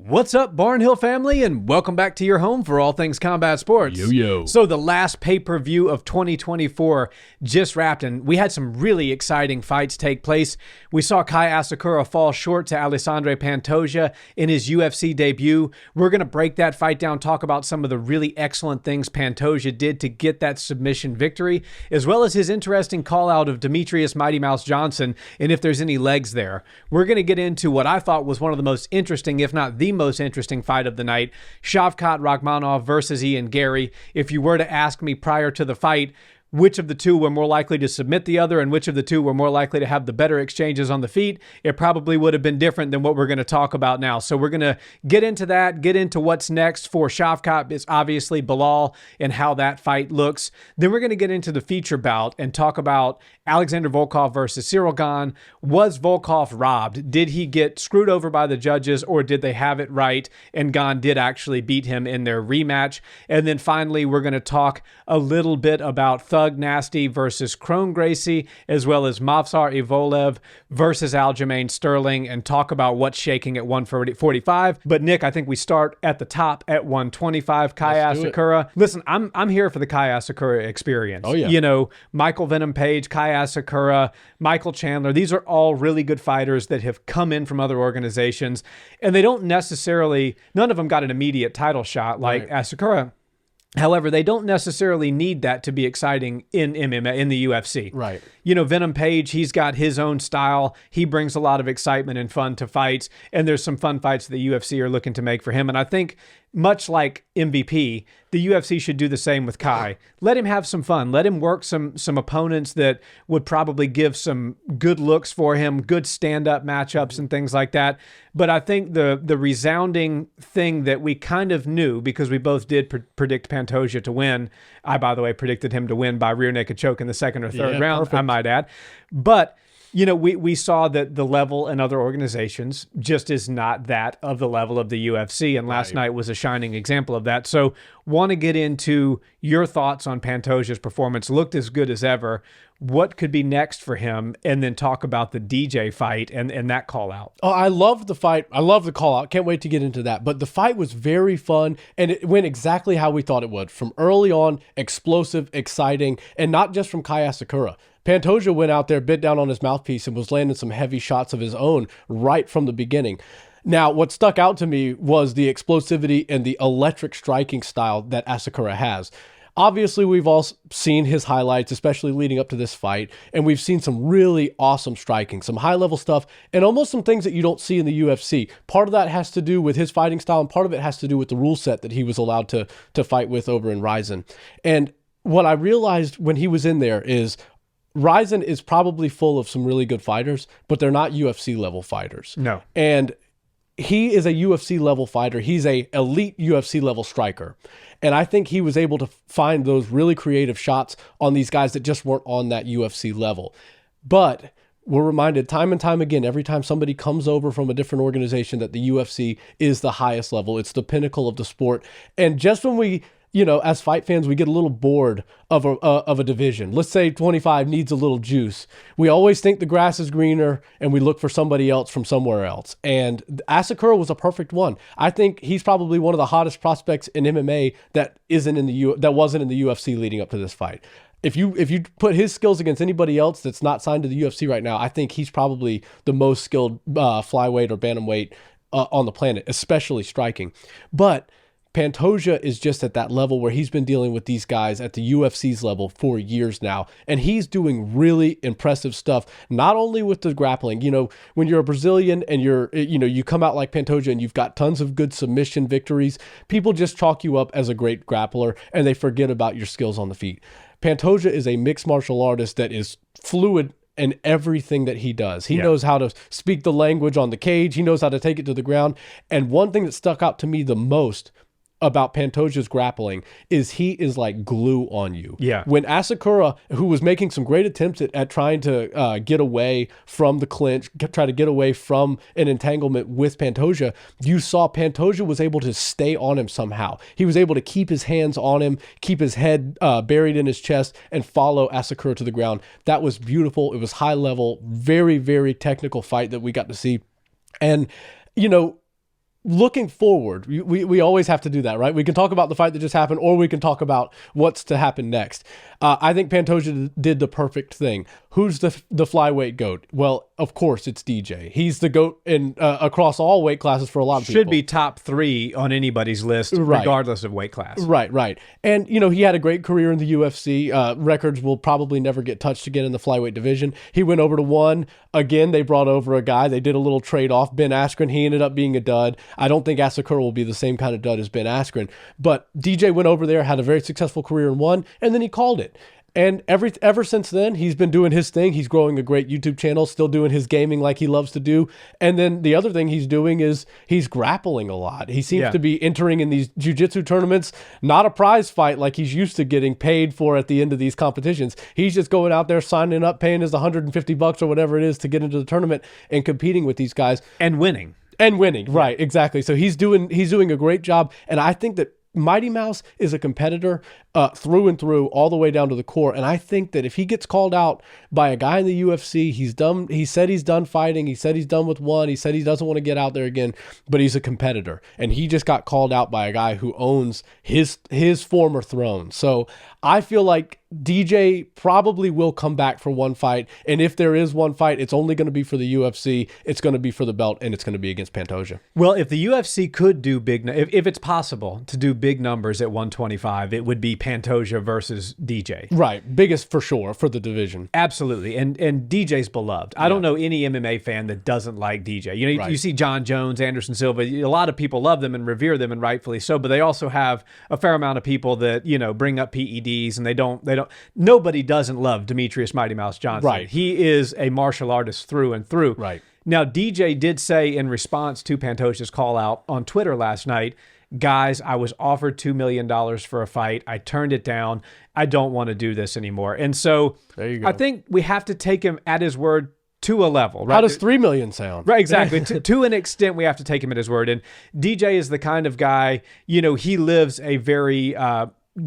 What's up, Barnhill family, and welcome back to your home for all things combat sports. Yo. So the last pay-per-view of 2024 just wrapped, and we had some really exciting fights take place. We saw Kai Asakura fall short to Alexandre Pantoja in his UFC debut. We're going to break that fight down, talk about some of the really excellent things Pantoja did to get that submission victory, as well as his interesting call-out of Demetrius Mighty Mouse Johnson, and if there's any legs there. We're going to get into what I thought was one of the most interesting, if not the most interesting fight of the night, Shavkat Rakhmonov versus Garry. If you were to ask me prior to the fight which of the two were more likely to submit the other and which of the two were more likely to have the better exchanges on the feet, it probably would have been different than what we're going to talk about now. So we're going to get into that, get into what's next for Shavkat. It's obviously Belal and how that fight looks. Then we're going to get into the feature bout and talk about Alexander Volkov versus Ciryl Gane. Was Volkov robbed? Did he get screwed over by the judges, or did they have it right and Gane did actually beat him in their rematch? And then finally, we're going to talk a little bit about Thug Nasty versus Kron Gracie, as well as Movsar Evloev versus Aljamain Sterling, and talk about what's shaking at 145. But Nick, I think we start at the top at 125. Kai Asakura. Listen, I'm here for the Kai Asakura experience. Oh yeah. You know, Michael Venom Page, Kai Asakura, Michael Chandler. These are all really good fighters that have come in from other organizations, and they don't necessarily. None of them got an immediate title shot like Asakura. However, they don't necessarily need that to be exciting in MMA, in the UFC. Right. You know, Venom Page, he's got his own style. He brings a lot of excitement and fun to fights, and there's some fun fights the UFC are looking to make for him. And I think, much like MVP, the UFC should do the same with Kai. Let him have some fun. Let him work some opponents that would probably give some good looks for him, good stand-up matchups and things like that. But I think the resounding thing that we kind of knew, because we both did predict Pantoja to win. I, by the way, predicted him to win by rear naked choke in the second or third round, perfect. I might add. But you know, we saw that the level in other organizations just is not that of the level of the UFC, and last night was a shining example of that. So want to get into your thoughts on Pantoja's performance. Looked as good as ever. What could be next for him? And then talk about the DJ fight and that call out. Oh, I loved the fight. I love the call out. Can't wait to get into that. But the fight was very fun, and it went exactly how we thought it would. From early on, explosive, exciting, and not just from Kai Asakura. Pantoja went out there, bit down on his mouthpiece, and was landing some heavy shots of his own right from the beginning. Now, what stuck out to me was the explosivity and the electric striking style that Asakura has. Obviously, we've all seen his highlights, especially leading up to this fight, and we've seen some really awesome striking, some high-level stuff, and almost some things that you don't see in the UFC. Part of that has to do with his fighting style, and part of it has to do with the rule set that he was allowed to fight with over in Rizin. And what I realized when he was in there is Rizin is probably full of some really good fighters, but they're not UFC level fighters. No. And he is a UFC level fighter. He's a elite UFC level striker. And I think he was able to find those really creative shots on these guys that just weren't on that UFC level. But we're reminded time and time again, every time somebody comes over from a different organization, that the UFC is the highest level. It's the pinnacle of the sport. And just when we, you know, as fight fans, we get a little bored of a division. Let's say 25 needs a little juice. We always think the grass is greener, and we look for somebody else from somewhere else. And Asakura was a perfect one. I think he's probably one of the hottest prospects in MMA that wasn't in the UFC leading up to this fight. If you put his skills against anybody else that's not signed to the UFC right now, I think he's probably the most skilled flyweight or bantamweight on the planet, especially striking. But Pantoja is just at that level where he's been dealing with these guys at the UFC's level for years now, and he's doing really impressive stuff, not only with the grappling. You know, when you're a Brazilian and you come out like Pantoja and you've got tons of good submission victories, people just chalk you up as a great grappler, and they forget about your skills on the feet. Pantoja is a mixed martial artist that is fluid in everything that he does. He knows how to speak the language on the cage. He knows how to take it to the ground. And one thing that stuck out to me the most about Pantoja's grappling is he is like glue on you. Yeah. When Asakura, who was making some great attempts at trying to get away from the clinch, try to get away from an entanglement with Pantoja, you saw Pantoja was able to stay on him somehow. He was able to keep his hands on him, keep his head buried in his chest, and follow Asakura to the ground. That was beautiful. It was high level, very, very technical fight that we got to see. And, you know, looking forward, we always have to do that, right? We can talk about the fight that just happened, or we can talk about what's to happen next. I think Pantoja did the perfect thing. Who's the flyweight GOAT? Well, of course, it's DJ. He's the GOAT in across all weight classes for a lot of people. Should be top 3 on anybody's list, regardless of weight class. Right. And, he had a great career in the UFC. Records will probably never get touched again in the flyweight division. He went over to one. Again, they brought over a guy. They did a little trade-off. Ben Askren, he ended up being a dud. I don't think Asakura will be the same kind of dud as Ben Askren. But DJ went over there, had a very successful career in one, and then he called it. And ever since then, he's been doing his thing. He's growing a great YouTube channel, still doing his gaming like he loves to do. And then the other thing he's doing is he's grappling a lot. He seems to be entering in these jiu-jitsu tournaments, not a prize fight like he's used to getting paid for at the end of these competitions. He's just going out there, signing up, paying his $150 or whatever it is to get into the tournament and competing with these guys. And winning. Right, exactly. So he's doing a great job. And I think that Mighty Mouse is a competitor through and through, all the way down to the core. And I think that if he gets called out by a guy in the UFC, he's done. He said he's done fighting. He said he's done with one. He said he doesn't want to get out there again, but he's a competitor. And he just got called out by a guy who owns his former throne. So I feel like DJ probably will come back for one fight. And if there is one fight, it's only going to be for the UFC. It's going to be for the belt, and it's going to be against Pantoja. Well, if the UFC could do if it's possible to do big numbers at 125, it would be Pantoja versus DJ. Right. Biggest for sure for the division. Absolutely. And DJ's beloved. I don't know any MMA fan that doesn't like DJ. You see John Jones, Anderson Silva, a lot of people love them and revere them, and rightfully so, but they also have a fair amount of people that, bring up PEDs, and nobody doesn't love Demetrius Mighty Mouse Johnson. Right. He is a martial artist through and through. Right. Now, DJ did say in response to Pantoja's call out on Twitter last night, guys, I was offered $2 million for a fight. I turned it down. I don't want to do this anymore. And so there you go. I think we have to take him at his word to a level. Right? How does $3 million sound? Right, exactly. to an extent, we have to take him at his word. And DJ is the kind of guy, he lives a very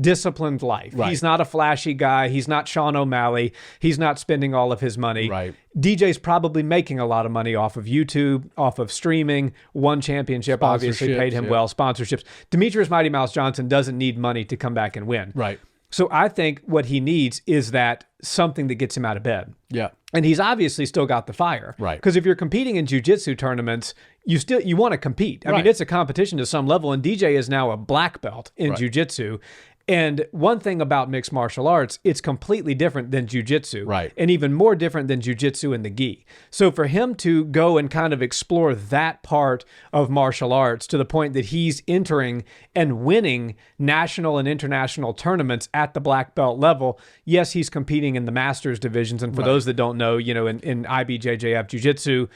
disciplined life. Right. He's not a flashy guy. He's not Sean O'Malley. He's not spending all of his money. Right. DJ's probably making a lot of money off of YouTube, off of streaming. One championship obviously paid him well. Sponsorships. Demetrius Mighty Mouse Johnson doesn't need money to come back and win. Right. So I think what he needs is that something that gets him out of bed. Yeah. And he's obviously still got the fire. Right. Because if you're competing in jiu-jitsu tournaments, you want to compete. I mean, it's a competition to some level, and DJ is now a black belt in jiu-jitsu. And one thing about mixed martial arts, it's completely different than jiu-jitsu. Right. And even more different than jiu-jitsu and the gi. So for him to go and kind of explore that part of martial arts to the point that he's entering and winning national and international tournaments at the black belt level, yes, he's competing in the masters divisions. And for those that don't know, in IBJJF jiu-jitsu,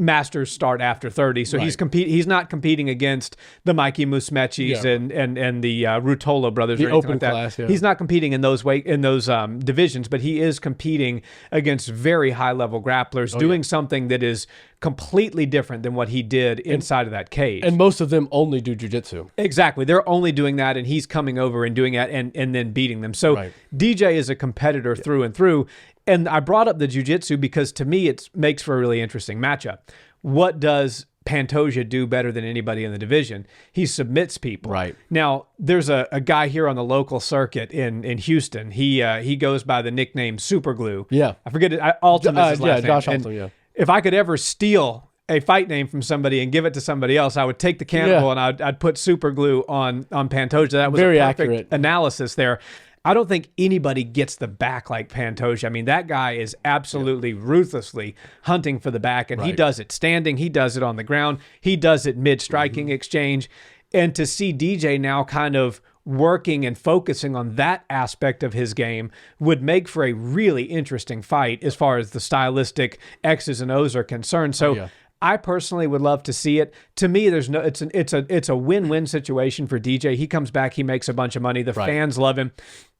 masters start after 30, so he's not competing against the Mikey Musmechis and the Ruotolo brothers, the or anything open like that. class. Yeah. He's not competing in those divisions, but he is competing against very high level grapplers, doing something that is completely different than what he did inside of that cage. And most of them only do jiu-jitsu. Exactly. They're only doing that, and he's coming over and doing that and then beating them. So DJ is a competitor through and through. And I brought up the jiu-jitsu because to me it makes for a really interesting matchup. What does Pantoja do better than anybody in the division? He submits people. Right. Now, there's a guy here on the local circuit in Houston. He goes by the nickname Superglue. Yeah. I forget it. Alton is his last name. Josh Alton, If I could ever steal a fight name from somebody and give it to somebody else, I would take the cannibal and I'd put Superglue on Pantoja. That was very a perfect accurate analysis there. I don't think anybody gets the back like Pantoja. I mean, that guy is absolutely ruthlessly hunting for the back, and he does it standing. He does it on the ground. He does it mid-striking exchange. And to see DJ now kind of working and focusing on that aspect of his game would make for a really interesting fight as far as the stylistic X's and O's are concerned. So I personally would love to see it. To me, it's a win-win situation for DJ. He comes back, he makes a bunch of money. The fans love him.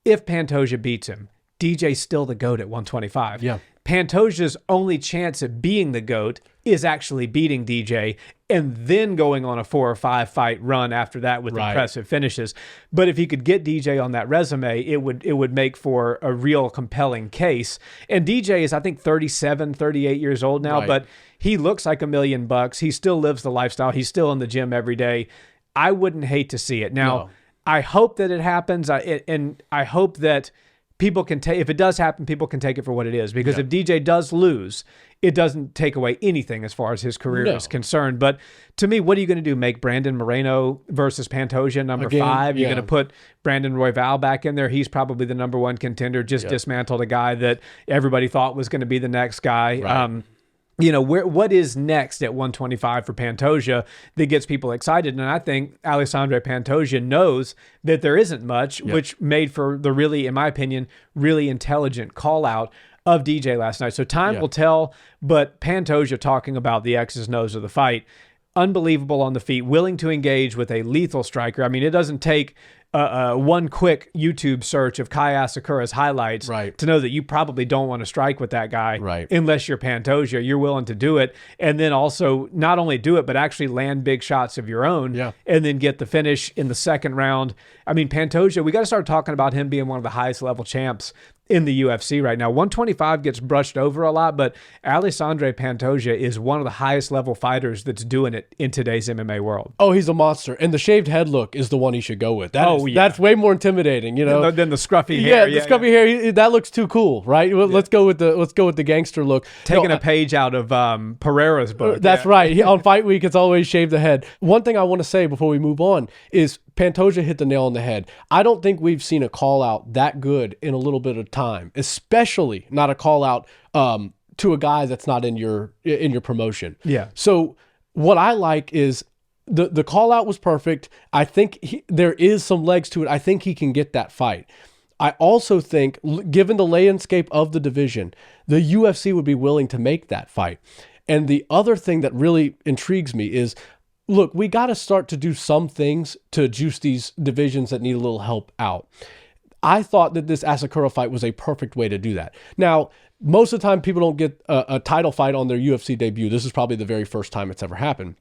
If Pantoja beats him, DJ's still the GOAT at 125. Yeah. Pantoja's only chance at being the GOAT is actually beating DJ and then going on a 4 or 5 fight run after that with impressive finishes. But if he could get DJ on that resume, it would make for a real compelling case. And DJ is, I think, 37, 38 years old now, but he looks like $1 million. He still lives the lifestyle. He's still in the gym every day. I wouldn't hate to see it. Now, I hope that it happens, and I hope that people can take, if it does happen, people can take it for what it is. Because if DJ does lose, it doesn't take away anything as far as his career is concerned. But to me, what are you going to do? Make Brandon Moreno versus Pantoja number 5? You're going to put Brandon Royval back in there. He's probably the number 1 contender. Just dismantled a guy that everybody thought was going to be the next guy. You know, what is next at 125 for Pantoja that gets people excited? And I think Alexandre Pantoja knows that there isn't much, which made for the really, in my opinion, really intelligent call out of DJ last night. So time will tell, but Pantoja talking about the X's and O's of the fight, unbelievable on the feet, willing to engage with a lethal striker. I mean, it doesn't take one quick YouTube search of Kai Asakura's highlights to know that you probably don't want to strike with that guy unless you're Pantoja. You're willing to do it, and then also not only do it, but actually land big shots of your own and then get the finish in the second round. I mean, Pantoja, we got to start talking about him being one of the highest level champs in the UFC right now. 125 gets brushed over a lot, but Alexandre Pantoja is one of the highest level fighters that's doing it in today's MMA world. Oh, he's a monster. And the shaved head look is the one he should go with. That's way more intimidating, you know. Than the scruffy hair. Yeah, the scruffy hair, that looks too cool, right? Let's go with the gangster look. Taking a page out of Pereira's book. That's right. On Fight Week, it's always shave the head. One thing I want to say before we move on is Pantoja hit the nail on the head. I don't think we've seen a call out that good in a little bit of time, especially not a call out to a guy that's not in your promotion. Yeah. So what I like is the call out was perfect. I think there is some legs to it. I think he can get that fight. I also think, given the landscape of the division, the UFC would be willing to make that fight. And the other thing that really intrigues me is, look, we got to start to do some things to juice these divisions that need a little help out. I thought that this Asakura fight was a perfect way to do that. Now, most of the time, people don't get a title fight on their UFC debut. This is probably the very first time it's ever happened,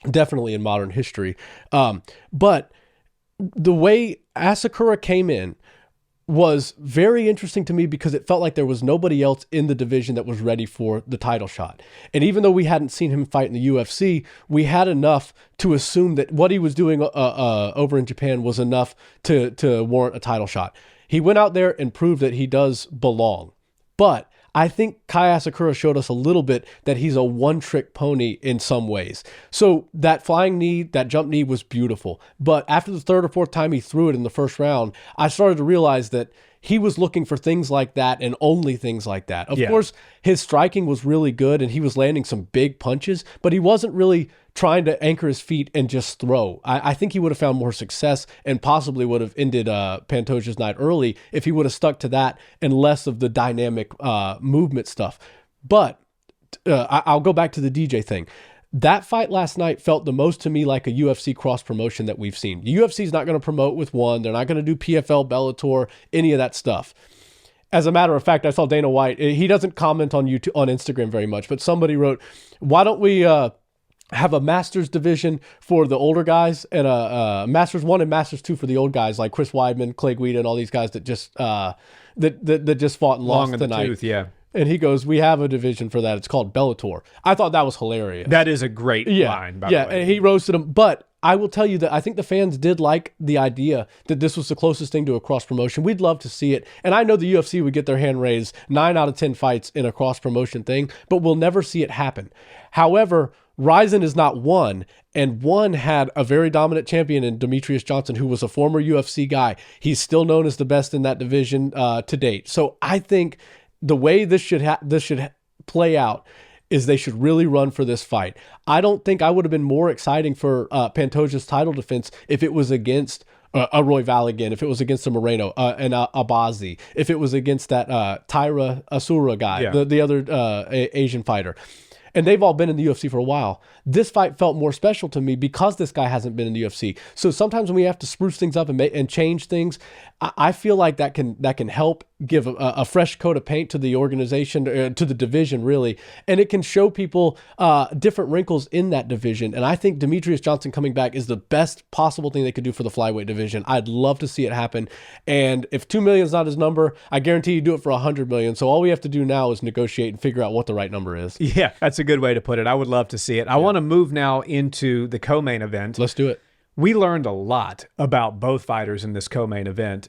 definitely in modern history. But the way Asakura came in was very interesting to me because it felt like there was nobody else in the division that was ready for the title shot. And even though we hadn't seen him fight in the UFC, we had enough to assume that what he was doing over in Japan was enough to warrant a title shot. He went out there and proved that he does belong. But I think Kai Asakura showed us a little bit that he's a one-trick pony in some ways. So that flying knee, that jump knee was beautiful. But after the third or fourth time he threw it in the first round, I started to realize that he was looking for things like that and only things like that. Of course, his striking was really good and he was landing some big punches, but he wasn't really trying to anchor his feet and just throw. I think he would have found more success and possibly would have ended Pantoja's night early if he would have stuck to that and less of the dynamic movement stuff. But I'll go back to the DJ thing. That fight last night felt the most to me like a UFC cross promotion that we've seen. The UFC is not going to promote with one. They're not going to do PFL, Bellator, any of that stuff. As a matter of fact, I saw Dana White. He doesn't comment on YouTube, on Instagram very much, but somebody wrote, why don't we have a Masters division for the older guys and a Masters 1 and Masters 2 for the old guys like Chris Weidman, Clay Guida, and all these guys that just that just fought and lost tonight. Long in the tooth, And he goes, we have a division for that. It's called Bellator. I thought that was hilarious. That is a great line, by the way. Yeah, and he roasted him. But I will tell you that I think the fans did like the idea that this was the closest thing to a cross promotion. We'd love to see it. And I know the UFC would get their hand raised 9 out of 10 fights in a cross promotion thing, but we'll never see it happen. However, Rizin is not one, and one had a very dominant champion in Demetrius Johnson, who was a former UFC guy. He's still known as the best in that division to date. So I think the way this should play out is they should really run for this fight. I don't think I would have been more exciting for Pantoja's title defense if it was against a Royval again, if it was against a Moreno, and a Abazi, if it was against that Tyra Asura guy, the other Asian fighter. And they've all been in the UFC for a while. This fight felt more special to me because this guy hasn't been in the UFC. So sometimes when we have to spruce things up and change things, I feel like that can help give a fresh coat of paint to the organization, to the division, really. And it can show people different wrinkles in that division. And I think Demetrius Johnson coming back is the best possible thing they could do for the flyweight division. I'd love to see it happen. And if 2 million is not his number, I guarantee you do it for 100 million. So all we have to do now is negotiate and figure out what the right number is. Yeah, that's a good way to put it. I would love to see it. I want to move now into the co-main event. Let's do it. We learned a lot about both fighters in this co-main event.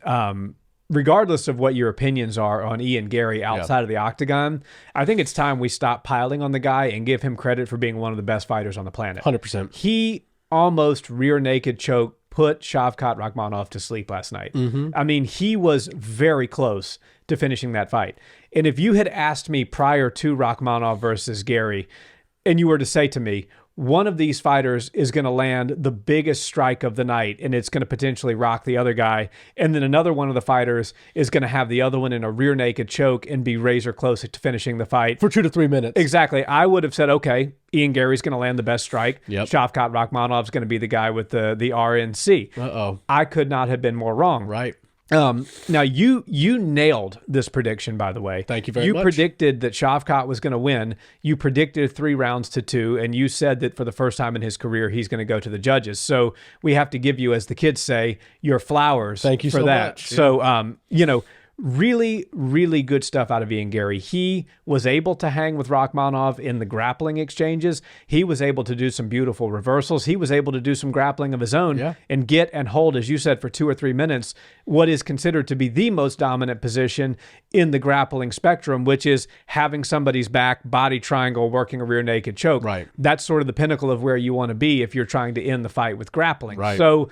Regardless of what your opinions are on Ian Garry outside of the octagon, I think it's time we stop piling on the guy and give him credit for being one of the best fighters on the planet. 100%. He almost rear naked choke put Shavkat Rakhmonov to sleep last night. I mean, he was very close to finishing that fight. And if you had asked me prior to Rakhmonov versus Garry, and you were to say to me, one of these fighters is going to land the biggest strike of the night, and it's going to potentially rock the other guy. And then another one of the fighters is going to have the other one in a rear naked choke and be razor close to finishing the fight. For 2 to 3 minutes. Exactly. I would have said, okay, Ian Garry's going to land the best strike. Yep. Shavkat Rakhmonov's going to be the guy with the RNC. Uh-oh. I could not have been more wrong. Right. Now, you nailed this prediction, by the way. Thank you very much. You predicted that Shavkat was going to win. You predicted 3 rounds to 2, and you said that for the first time in his career, he's going to go to the judges. So we have to give you, as the kids say, your flowers. Thank you for so that. much. So, really, really good stuff out of Ian Garry. He was able to hang with Rakhmonov in the grappling exchanges. He was able to do some beautiful reversals. He was able to do some grappling of his own and get and hold, as you said, for 2 or 3 minutes, what is considered to be the most dominant position in the grappling spectrum, which is having somebody's back, body triangle, working a rear naked choke. Right. That's sort of the pinnacle of where you want to be if you're trying to end the fight with grappling. Right. So,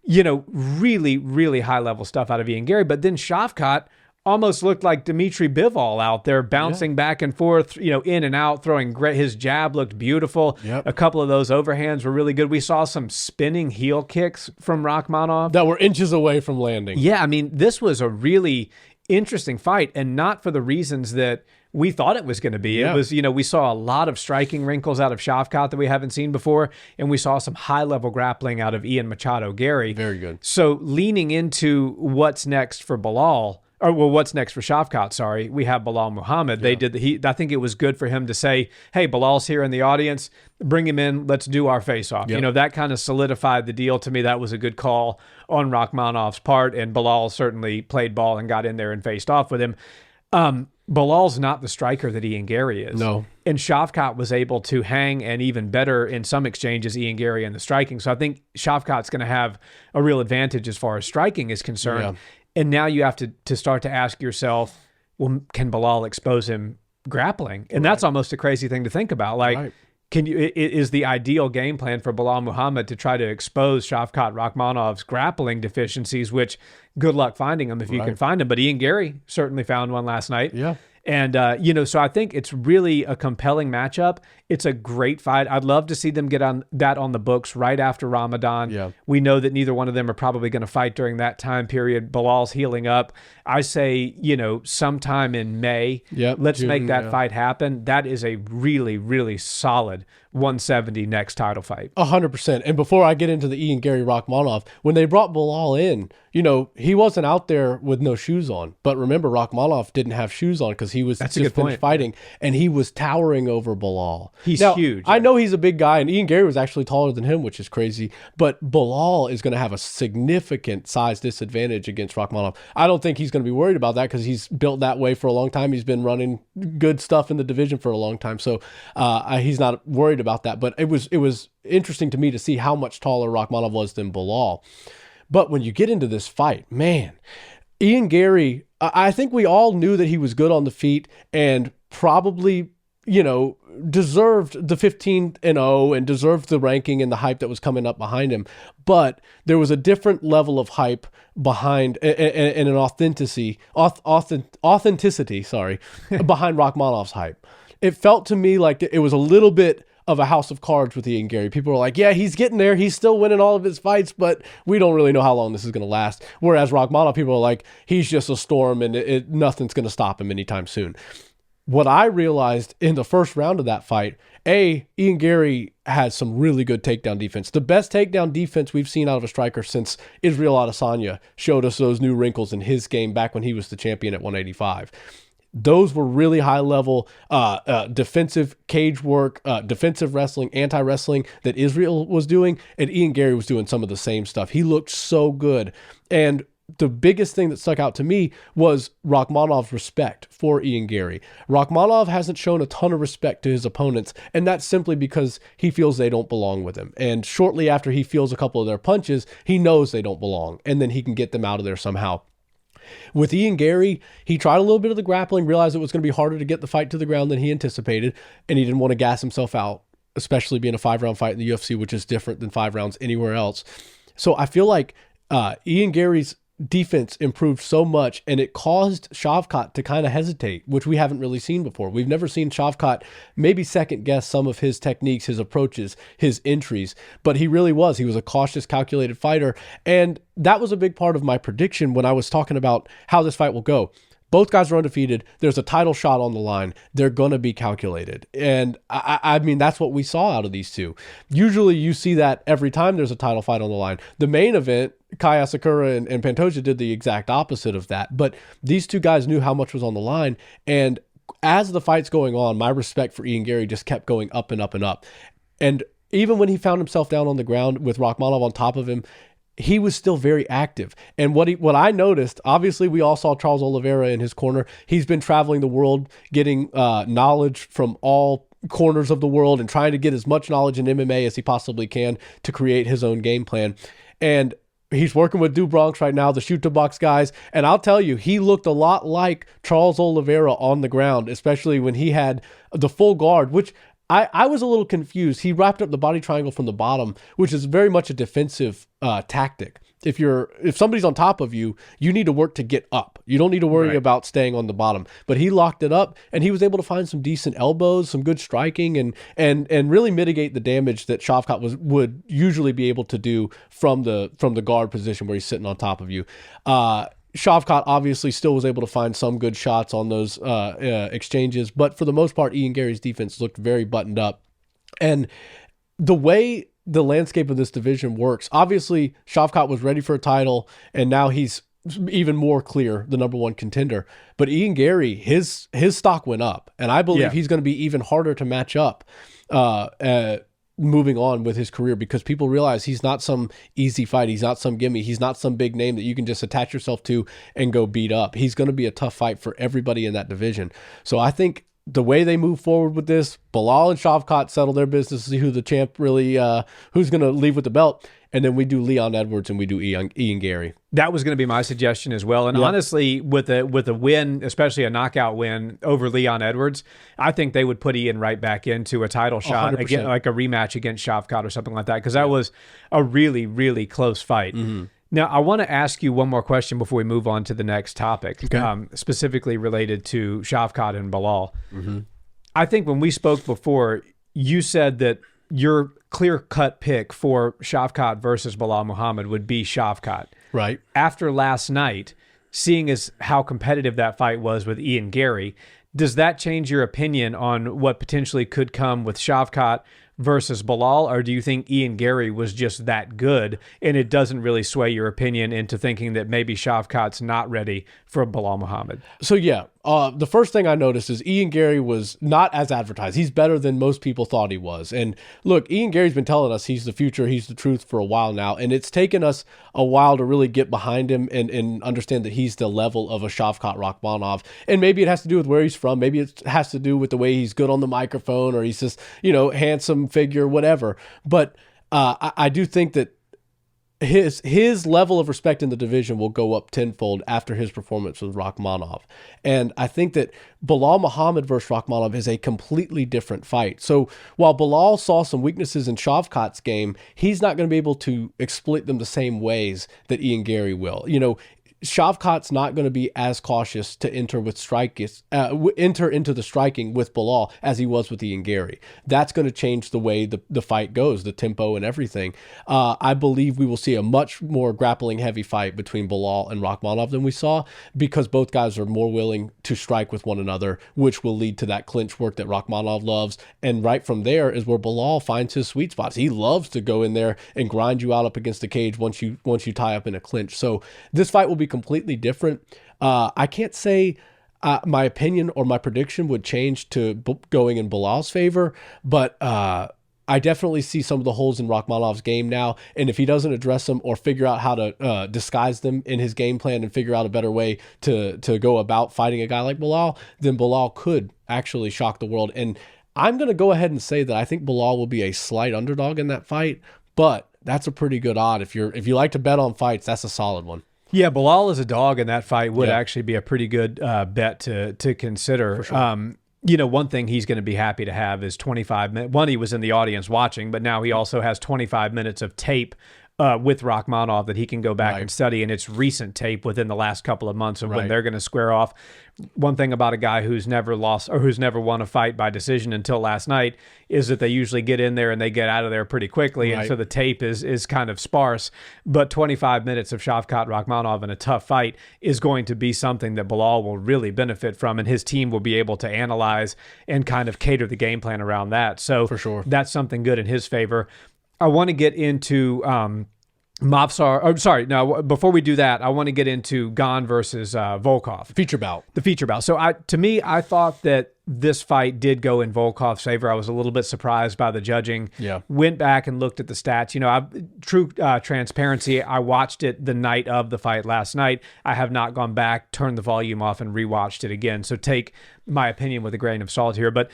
really, really high-level stuff out of Ian Garry. But then Shavkat almost looked like Dmitry Bivol out there, bouncing back and forth, in and out, throwing great. His jab looked beautiful. Yep. A couple of those overhands were really good. We saw some spinning heel kicks from Rakhmonov That were inches away from landing. Yeah, I mean, this was a really interesting fight, and not for the reasons that we thought it was going to be. Yeah. It was, we saw a lot of striking wrinkles out of Shavkat that we haven't seen before, and we saw some high-level grappling out of Ian Machado Garry. Very good. So leaning into what's next for Belal, what's next for Shavkat, sorry, we have Belal Muhammad. I think it was good for him to say, hey, Belal's here in the audience, bring him in, let's do our face-off. Yep. That kind of solidified the deal. To me, that was a good call on Rakhmonov's part, and Belal certainly played ball and got in there and faced off with him. Belal's not the striker that Ian Garry is. No. And Shavkat was able to hang, and even better in some exchanges, Ian Garry in the striking. So I think Shavkat's going to have a real advantage as far as striking is concerned. Yeah. And now you have to start to ask yourself, well, can Belal expose him grappling? And that's almost a crazy thing to think about. Like, is the ideal game plan for Belal Muhammad to try to expose Shavkat Rakhmonov's grappling deficiencies, which good luck finding them if you can find them. But Ian Garry certainly found one last night. Yeah. And, so I think it's really a compelling matchup. It's a great fight. I'd love to see them get on the books right after Ramadan. Yeah. We know that neither one of them are probably going to fight during that time period. Belal's healing up. I say, sometime in May, let's make that fight happen. That is a really, really solid 170 next title fight. 100%. And before I get into the Ian Garry Rakhmonov, when they brought Belal in, he wasn't out there with no shoes on. But remember, Rakhmonov didn't have shoes on because he was just finished fighting, and he was towering over Belal. He's huge. I know he's a big guy, and Ian Garry was actually taller than him, which is crazy. But Belal is going to have a significant size disadvantage against Rakhmonov. I don't think he's going to be worried about that because he's built that way for a long time. He's been running good stuff in the division for a long time, so he's not worried about that. But it was interesting to me to see how much taller Rakhmonov was than Belal. But when you get into this fight, man, Ian Garry, I think we all knew that he was good on the feet and probably, deserved the 15-0 and deserved the ranking and the hype that was coming up behind him. But there was a different level of hype behind and an authenticity, behind Rakhmonov's hype. It felt to me like it was a little bit of a house of cards with Ian Garry. People were like, yeah, he's getting there. He's still winning all of his fights, but we don't really know how long this is going to last. Whereas Rakhmonov, people are like, he's just a storm and nothing's going to stop him anytime soon. what I realized in the first round of that fight, Ian Garry has some really good takedown defense. The best takedown defense we've seen out of a striker since Ciryl Adesanya showed us those new wrinkles in his game back when he was the champion at 185. Those were really high level defensive cage work, defensive wrestling, anti-wrestling that Ciryl was doing, and Ian Garry was doing some of the same stuff. He looked so good. And the biggest thing that stuck out to me was Rakhmonov's respect for Ian Garry. Rakhmonov hasn't shown a ton of respect to his opponents, and that's simply because he feels they don't belong with him. And shortly after he feels a couple of their punches, he knows they don't belong, and then he can get them out of there somehow. With Ian Garry, he tried a little bit of the grappling, realized it was going to be harder to get the fight to the ground than he anticipated, and he didn't want to gas himself out, especially being a 5-round fight in the UFC, which is different than 5 rounds anywhere else. So I feel like Ian Garry's defense improved so much, and it caused Shavkat to kind of hesitate, which we haven't really seen before. We've never seen Shavkat maybe second guess some of his techniques, his approaches, his entries, but he really was. He was a cautious, calculated fighter, and that was a big part of my prediction when I was talking about how this fight will go. Both guys are undefeated. There's a title shot on the line. They're going to be calculated. And I mean, that's what we saw out of these two. Usually you see that every time there's a title fight on the line. The main event, Kai Asakura and Pantoja did the exact opposite of that. But these two guys knew how much was on the line. And as the fight's going on, my respect for Ian Garry just kept going up and up and up. And even when he found himself down on the ground with Rakhmonov on top of him, he was still very active. And what I noticed, obviously we all saw Charles Oliveira in his corner. He's been traveling the world, getting knowledge from all corners of the world and trying to get as much knowledge in MMA as he possibly can to create his own game plan. And he's working with Du Bronx right now, the shoot to box guys. And I'll tell you, he looked a lot like Charles Oliveira on the ground, especially when he had the full guard, which I was a little confused. He wrapped up the body triangle from the bottom, which is very much a defensive tactic. If somebody's on top of you, you need to work to get up. You don't need to worry about staying on the bottom. But he locked it up, and he was able to find some decent elbows, some good striking, and really mitigate the damage that Shavkat would usually be able to do from the guard position where he's sitting on top of you. Shavkat obviously still was able to find some good shots on those exchanges, but for the most part, Ian Garry's defense looked very buttoned up. And the way the landscape of this division works, obviously Shavkat was ready for a title, and now he's even more clear the number one contender. But Ian Garry, his stock went up, and I believe he's going to be even harder to match up moving on with his career, because people realize he's not some easy fight. He's not some gimme. He's not some big name that you can just attach yourself to and go beat up. He's going to be a tough fight for everybody in that division. So I think the way they move forward with this, Belal and Shavkat settle their business, see who the champ really, who's going to leave with the belt. And then we do Leon Edwards and we do Ian Garry. That was going to be my suggestion as well. And honestly, with a win, especially a knockout win over Leon Edwards, I think they would put Ian right back into a title shot, 100%. again, like a rematch against Shavkat or something like that, because that was a really, really close fight. Mm-hmm. Now, I want to ask you one more question before we move on to the next topic, specifically related to Shavkat and Belal. Mm-hmm. I think when we spoke before, you said that your clear-cut pick for Shavkat versus Belal Muhammad would be Shavkat. Right. After last night, seeing as how competitive that fight was with Ian Garry, does that change your opinion on what potentially could come with Shavkat versus Belal, or do you think Ian Garry was just that good and it doesn't really sway your opinion into thinking that maybe Shavkat's not ready for Belal Muhammad? So yeah, the first thing I noticed is Ian Garry was not as advertised. He's better than most people thought he was. And look, Ian Garry's been telling us he's the future, he's the truth for a while now, and it's taken us a while to really get behind him and understand that he's the level of a Shavkat Rakhmonov. And maybe it has to do with where he's from. Maybe it has to do with the way he's good on the microphone, or he's just, handsome figure, whatever. But I do think that his level of respect in the division will go up tenfold after his performance with Rakhmonov. And I think that Belal Muhammad versus Rakhmonov is a completely different fight. So while Belal saw some weaknesses in Shavkat's game, he's not going to be able to exploit them the same ways that Ian Garry will. Shavkat's not going to be as cautious to enter into the striking with Belal as he was with Ian Garry. That's going to change the way the fight goes, the tempo and everything. I believe we will see a much more grappling heavy fight between Belal and Rakhmonov than we saw, because both guys are more willing to strike with one another, which will lead to that clinch work that Rakhmonov loves. And right from there is where Belal finds his sweet spots. He loves to go in there and grind you out up against the cage once you tie up in a clinch. So this fight will be completely different. I can't say my opinion or my prediction would change to going in Belal's favor, but I definitely see some of the holes in Rakhmonov's game now, and if he doesn't address them or figure out how to disguise them in his game plan and figure out a better way to go about fighting a guy like Belal, then Belal could actually shock the world. And I'm going to go ahead and say that I think Belal will be a slight underdog in that fight, but that's a pretty good odd. If you like to bet on fights, that's a solid one. Yeah, Belal as a dog in that fight would actually be a pretty good bet to consider. For sure. One thing he's going to be happy to have is 25 minutes. One, he was in the audience watching, but now he also has 25 minutes of tape with Rakhmonov that he can go back and study, and it's recent tape within the last couple of months of when they're going to square off. One thing about a guy who's never lost or who's never won a fight by decision until last night is that they usually get in there and they get out of there pretty quickly, and so the tape is kind of sparse. But 25 minutes of Shavkat Rakhmonov in a tough fight is going to be something that Belal will really benefit from, and his team will be able to analyze and kind of cater the game plan around that. So for sure, that's something good in his favor. I want to get into Mavsar. Oh, sorry. No, before we do that, I want to get into Gane versus Volkov. Feature bout. The feature bout. So to me, I thought that this fight did go in Volkov's favor. I was a little bit surprised by the judging. Yeah. Went back and looked at the stats. True transparency, I watched it the night of the fight last night. I have not gone back, turned the volume off, and rewatched it again. So take my opinion with a grain of salt here. But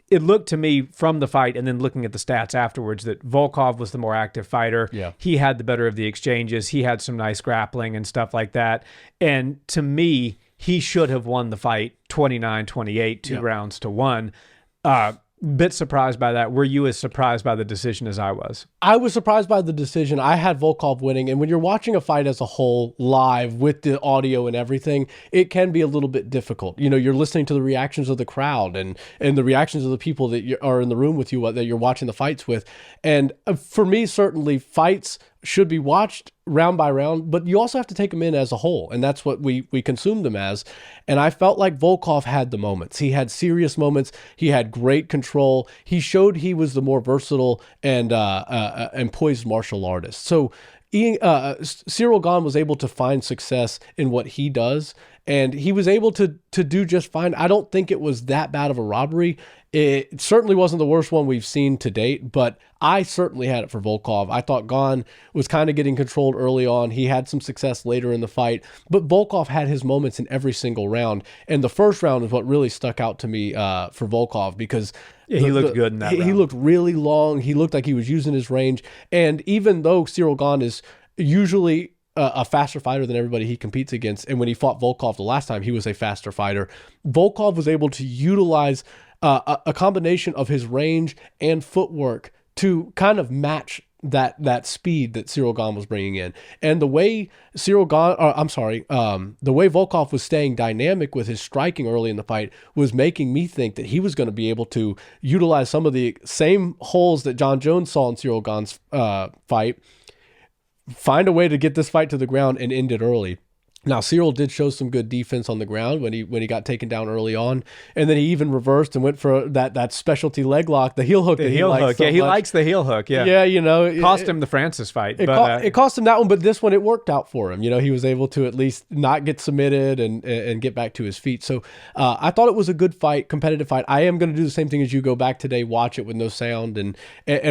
it looked to me from the fight and then looking at the stats afterwards that Volkov was the more active fighter. Yeah. He had the better of the exchanges. He had some nice grappling and stuff like that. And to me, he should have won the fight 29-28, 2 rounds to 1. Bit surprised by that. Were you as surprised by the decision as I was? I was surprised by the decision. I had Volkov winning, and when you're watching a fight as a whole live with the audio and everything, it can be a little bit difficult. You're listening to the reactions of the crowd and the reactions of the people that are in the room with you that you're watching the fights with. And for me, certainly fights should be watched round by round, but you also have to take them in as a whole, and that's what we consume them as. And I felt like Volkov had the moments. He had serious moments. He had great control. He showed he was the more versatile and poised martial artist. So Ciryl Gane was able to find success in what he does, and he was able to do just fine. I don't think it was that bad of a robbery. It certainly wasn't the worst one we've seen to date, but I certainly had it for Volkov. I thought Gane was kind of getting controlled early on. He had some success later in the fight, but Volkov had his moments in every single round. And the first round is what really stuck out to me for Volkov, because he looked good in that round. He looked really long. He looked like he was using his range. And even though Ciryl Gane is usually a faster fighter than everybody he competes against, and when he fought Volkov the last time, he was a faster fighter, Volkov was able to utilize a combination of his range and footwork to kind of match that speed that Ciryl Gane was bringing in. And the way the way Volkov was staying dynamic with his striking early in the fight was making me think that he was going to be able to utilize some of the same holes that John Jones saw in Ciryl Gane's fight, find a way to get this fight to the ground and end it early. Now, Ciryl did show some good defense on the ground when he got taken down early on, and then he even reversed and went for that specialty leg lock, the heel hook. He likes the heel hook. Yeah, it cost him the Francis fight. It cost him that one, but this one it worked out for him. He was able to at least not get submitted and get back to his feet. So I thought it was a good fight, competitive fight. I am going to do the same thing as you, go back today, watch it with no sound, and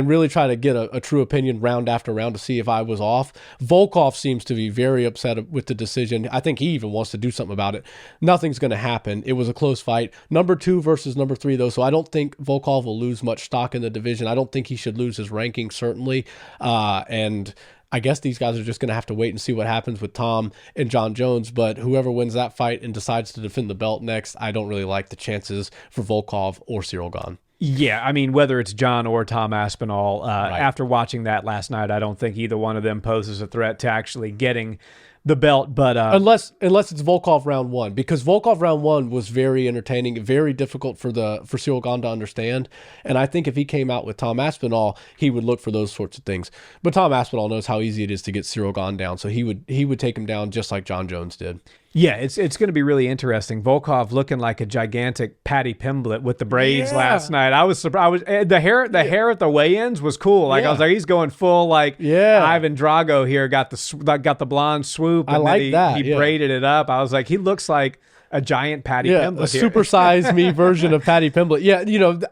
really try to get a true opinion round after round to see if I was off. Volkov seems to be very upset with the decision. I think he even wants to do something about it. Nothing's going to happen. It was a close fight. Number 2 versus number 3, though, so I don't think Volkov will lose much stock in the division. I don't think he should lose his ranking, certainly. And I guess these guys are just going to have to wait and see what happens with Tom and John Jones. But whoever wins that fight and decides to defend the belt next, I don't really like the chances for Volkov or Ciryl Gane. Yeah, I mean, whether it's John or Tom Aspinall, after watching that last night, I don't think either one of them poses a threat to actually getting the belt. But unless it's Volkov round 1, because Volkov round 1 was very entertaining, very difficult for Ciryl Gane to understand. And I think if he came out with Tom Aspinall, he would look for those sorts of things. But Tom Aspinall knows how easy it is to get Ciryl Gane down, so he would take him down just like John Jones did. Yeah, it's going to be really interesting. Volkov looking like a gigantic Patty Pimblett with the braids last night. I was surprised. The hair at the weigh-ins was cool. Like I was like, he's going full like Ivan Drago here. Got the blonde swoop. And I like that. He braided it up. I was like, he looks like a giant Patty Pimblett. A supersized me version of Patty Pimblett. Yeah,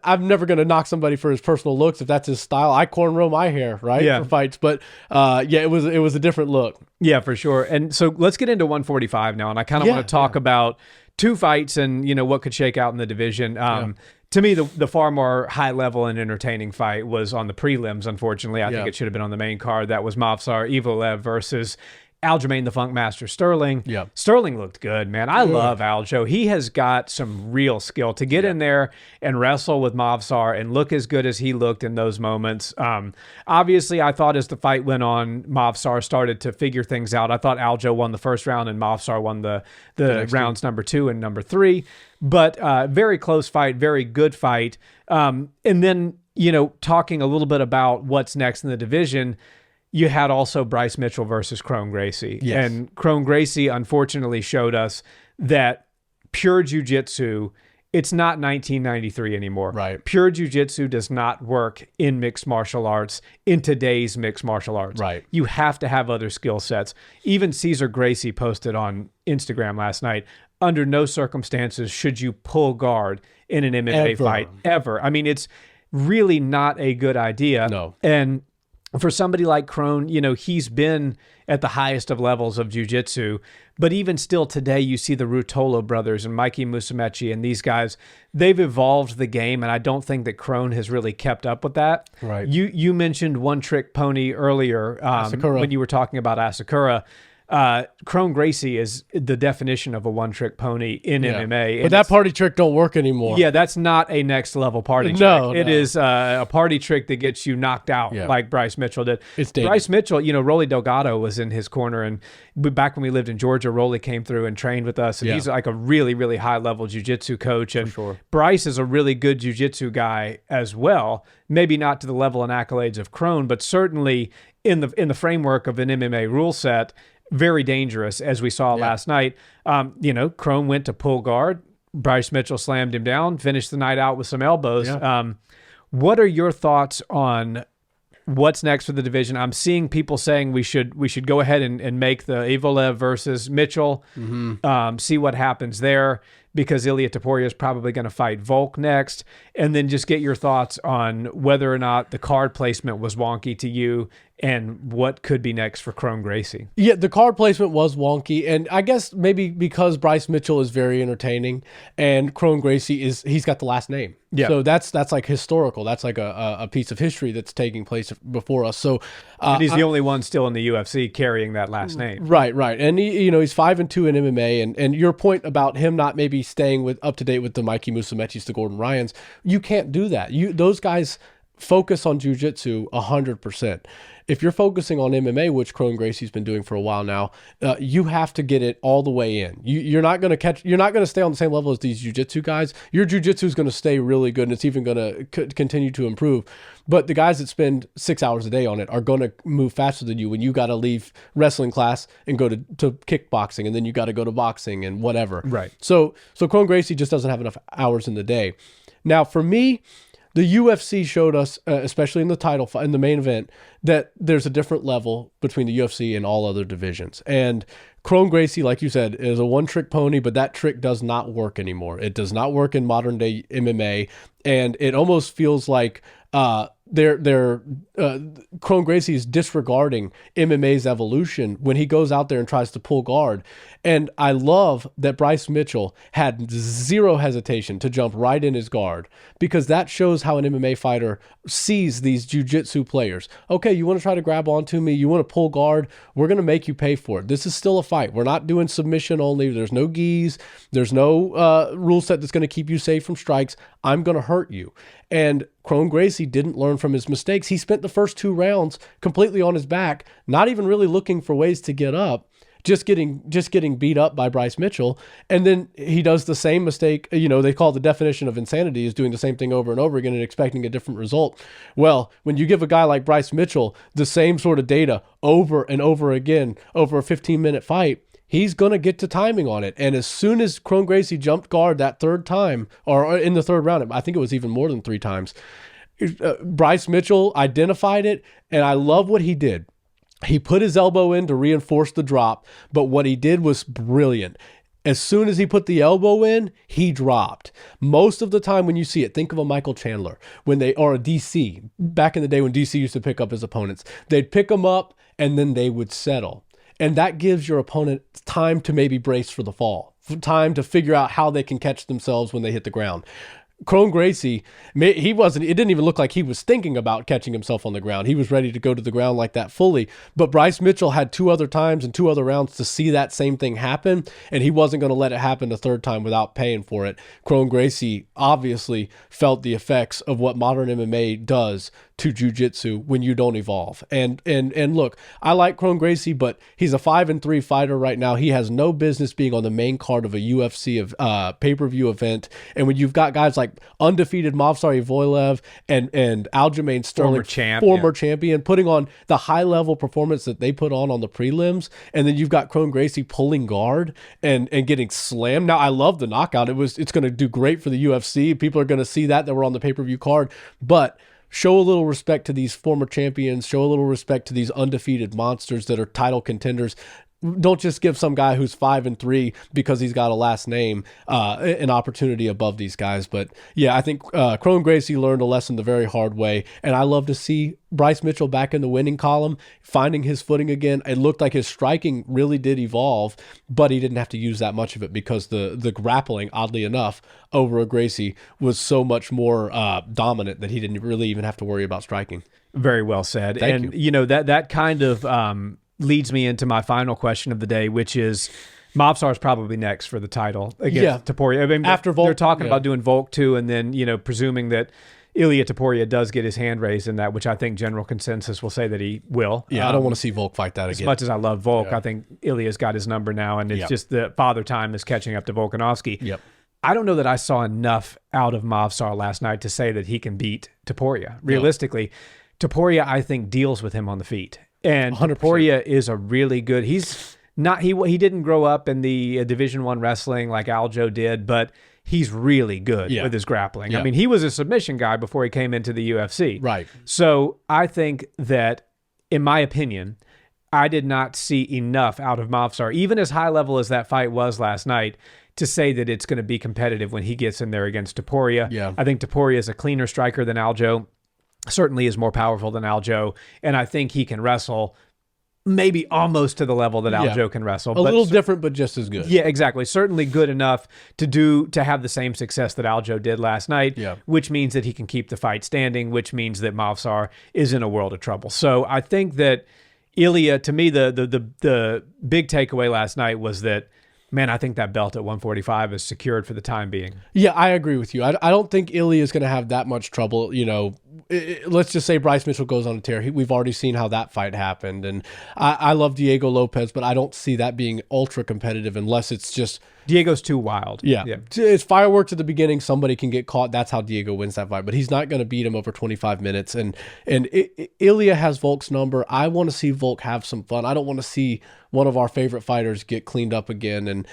I'm never going to knock somebody for his personal looks if that's his style. I cornrow my hair, right, for fights. But it was a different look. Yeah, for sure. And so let's get into 145 now, and I kind of want to talk about 2 fights and what could shake out in the division. To me, the far more high level and entertaining fight was on the prelims. Unfortunately, I think it should have been on the main card. That was Movsar Evloev versus Aljamain the Funkmaster Sterling. Sterling looked good, man. I love Aljo. He has got some real skill to get in there and wrestle with Movsar and look as good as he looked in those moments. Obviously, I thought as the fight went on, Movsar started to figure things out. I thought Aljo won the first round and Movsar won the rounds number 2 and number 3. But very close fight, very good fight. And then, talking a little bit about what's next in the division, you had also Bryce Mitchell versus Kron Gracie. Yes. And Kron Gracie unfortunately showed us that pure jiu-jitsu, it's not 1993 anymore. Right. Pure jiu-jitsu does not work in mixed martial arts, in today's mixed martial arts. Right. You have to have other skill sets. Even Cesar Gracie posted on Instagram last night, under no circumstances should you pull guard in an MMA fight, ever. I mean, it's really not a good idea. No. And for somebody like Kron, he's been at the highest of levels of jiu-jitsu, but even still today, you see the Ruotolo brothers and Mikey Musumeci and these guys, they've evolved the game, and I don't think that Kron has really kept up with that. Right. You mentioned one-trick pony earlier when you were talking about Asakura. Kron Gracie is the definition of a one-trick pony in MMA. But that party trick don't work anymore. Yeah, that's not a next-level party trick. No. It is a party trick that gets you knocked out like Bryce Mitchell did. It's dangerous. Bryce Mitchell, Rolly Delgado was in his corner, and back when we lived in Georgia, Rolly came through and trained with us, and he's like a really, really high-level jiu-jitsu coach. And Bryce is a really good jiu-jitsu guy as well, maybe not to the level and accolades of Kron, but certainly in the framework of an MMA rule set, very dangerous, as we saw last night. Kron went to pull guard. Bryce Mitchell slammed him down, finished the night out with some elbows. Yeah. What are your thoughts on what's next for the division? I'm seeing people saying we should go ahead and make the Evloev versus Mitchell, see what happens there, because Ilia Topuria is probably going to fight Volk next, and then just get your thoughts on whether or not the card placement was wonky to you and what could be next for Kron Gracie. Yeah, the card placement was wonky, and I guess maybe because Bryce Mitchell is very entertaining and Kron Gracie he's got the last name. Yeah. So that's like historical. That's like a piece of history that's taking place before us. So and he's the only one still in the UFC carrying that last name. Right. And he's 5-2 in MMA, and your point about him not maybe staying up to date with the Mikey Musumeci's, the Gordon Ryans, you can't do that. Those guys focus on jiu-jitsu 100%. If you're focusing on MMA, which Kron Gracie's been doing for a while now, you have to get it all the way in. You're not going to stay on the same level as these jiu-jitsu guys. Your jiu-jitsu is going to stay really good, and it's even going to continue to improve. But the guys that spend 6 hours a day on it are going to move faster than you when you got to leave wrestling class and go to kickboxing, and then you got to go to boxing and whatever. Right. So Kron Gracie just doesn't have enough hours in the day. Now, for me, the UFC showed us, especially in the title fight, in the main event, that there's a different level between the UFC and all other divisions. And Kron Gracie, like you said, is a one-trick pony, but that trick does not work anymore. It does not work in modern-day MMA, and it almost feels like Kron Gracie is disregarding MMA's evolution when he goes out there and tries to pull guard. And I love that Bryce Mitchell had zero hesitation to jump right in his guard, because that shows how an MMA fighter sees these jiu-jitsu players. Okay, you want to try to grab onto me, you want to pull guard, we're going to make you pay for it. This is still a fight. We're not doing submission only. There's no gis. There's no rule set that's going to keep you safe from strikes. I'm going to hurt you. And Kron Gracie didn't learn from his mistakes. He spent the first 2 rounds completely on his back, not even really looking for ways to get up. just getting beat up by Bryce Mitchell. And then he does the same mistake. They call it the definition of insanity, is doing the same thing over and over again and expecting a different result. Well, when you give a guy like Bryce Mitchell the same sort of data over and over again over a 15-minute fight, he's going to get to timing on it. And as soon as Kron Gracie jumped guard that third time, or in the third round, I think it was even more than 3 times, Bryce Mitchell identified it, and I love what he did. He put his elbow in to reinforce the drop, but what he did was brilliant. As soon as he put the elbow in, he dropped. Most of the time when you see it, think of a Michael Chandler or a DC. Back in the day when DC used to pick up his opponents, they'd pick them up and then they would settle. And that gives your opponent time to maybe brace for the fall, time to figure out how they can catch themselves when they hit the ground. Kron Gracie, it didn't even look like he was thinking about catching himself on the ground. He was ready to go to the ground like that fully. But Bryce Mitchell had 2 other times and 2 other rounds to see that same thing happen, and he wasn't going to let it happen the third time without paying for it. Kron Gracie obviously felt the effects of what modern MMA does to jiu-jitsu when you don't evolve. And look, I like Kron Gracie, but he's a 5-3 fighter right now. He has no business being on the main card of a UFC pay-per-view event. And when you've got guys like undefeated Movsar Evloev and Aljamain Sterling, former champion, putting on the high-level performance that they put on the prelims, and then you've got Kron Gracie pulling guard and getting slammed. Now, I love the knockout. It's going to do great for the UFC. People are going to see that were on the pay-per-view card, but show a little respect to these former champions. Show a little respect to these undefeated monsters that are title contenders. Don't just give some guy who's 5-3 because he's got a last name an opportunity above these guys. But yeah, I think Kron Gracie learned a lesson the very hard way, and I love to see Bryce Mitchell back in the winning column, finding his footing again. It looked like his striking really did evolve, but he didn't have to use that much of it because the grappling, oddly enough, over a Gracie was so much more dominant that he didn't really even have to worry about striking. Very well said. Thank you. That kind of leads me into my final question of the day, which is Movsar is probably next for the title against Topuria. I mean, after Volk, they're talking about doing Volk too, and then presuming that Ilia Topuria does get his hand raised in that, which I think general consensus will say that he will. Yeah, I don't want to see Volk fight that again. As much as I love Volk, I think Ilia's got his number now, and it's just the father time is catching up to Volkanovski. Yep. I don't know that I saw enough out of Movsar last night to say that he can beat Topuria. Realistically, Topuria, I think, deals with him on the feet. And 100%. Topuria is a really good. He's not. He didn't grow up in the Division I wrestling like Aljo did, but he's really good with his grappling. I mean, he was a submission guy before he came into the UFC. Right. So I think that, in my opinion, I did not see enough out of Movsar, even as high level as that fight was last night, to say that it's going to be competitive when he gets in there against Topuria. Yeah. I think Topuria is a cleaner striker than Aljo. Certainly is more powerful than Aljo, and I think he can wrestle maybe almost to the level that Aljo can wrestle. A little different, but just as good. Yeah, exactly. Certainly good enough to have the same success that Aljo did last night, which means that he can keep the fight standing, which means that Movsar is in a world of trouble. So I think that Ilia, to me, the big takeaway last night was that, man, I think that belt at 145 is secured for the time being. Yeah, I agree with you. I don't think Ilia is going to have that much trouble. Let's just say Bryce Mitchell goes on a tear. We've already seen how that fight happened. And I love Diego Lopez, but I don't see that being ultra competitive unless it's just... Diego's too wild. Yeah. It's fireworks at the beginning. Somebody can get caught. That's how Diego wins that fight. But he's not going to beat him over 25 minutes. And Ilia has Volk's number. I want to see Volk have some fun. I don't want to see one of our favorite fighters get cleaned up again. And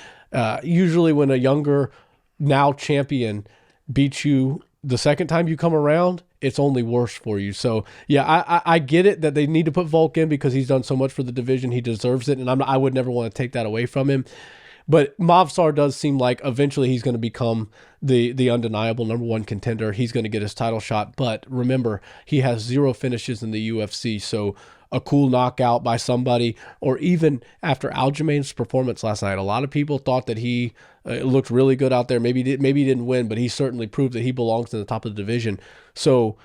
usually when a younger, now champion beats you the second time you come around, it's only worse for you. So, yeah, I get it that they need to put Volk in because he's done so much for the division. He deserves it, and I would never want to take that away from him. But Movsar does seem like eventually he's going to become the undeniable number one contender. He's going to get his title shot. But remember, he has 0 finishes in the UFC, so a cool knockout by somebody, or even after Aljamain's performance last night, a lot of people thought that he looked really good out there. Maybe he didn't win, but he certainly proved that he belongs in the top of the division. So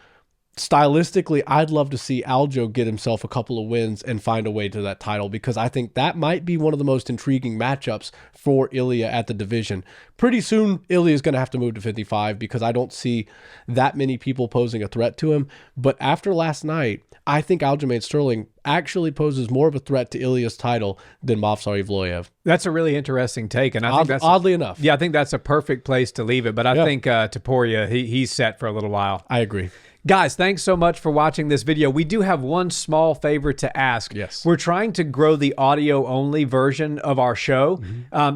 stylistically, I'd love to see Aljo get himself a couple of wins and find a way to that title, because I think that might be one of the most intriguing matchups for Ilia at the division. Pretty soon, Ilia is going to have to move to 55 because I don't see that many people posing a threat to him. But after last night, I think Aljamain Sterling actually poses more of a threat to Ilia's title than Movsar Evloev. That's a really interesting take, and I think that's oddly enough. Yeah, I think that's a perfect place to leave it. But I think Topuria, he's set for a little while. I agree. Guys, thanks so much for watching this video. We do have one small favor to ask. Yes. We're trying to grow the audio-only version of our show.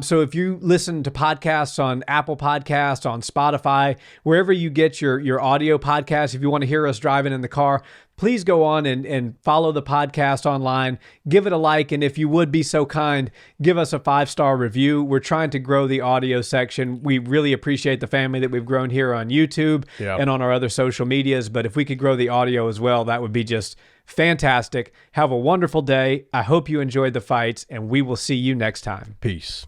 So if you listen to podcasts on Apple Podcasts, on Spotify, wherever you get your audio podcasts, if you want to hear us driving in the car, please go on and follow the podcast online. Give it a like, and if you would be so kind, give us a 5-star review. We're trying to grow the audio section. We really appreciate the family that we've grown here on YouTube and on our other social medias, but if we could grow the audio as well, that would be just fantastic. Have a wonderful day. I hope you enjoyed the fights, and we will see you next time. Peace.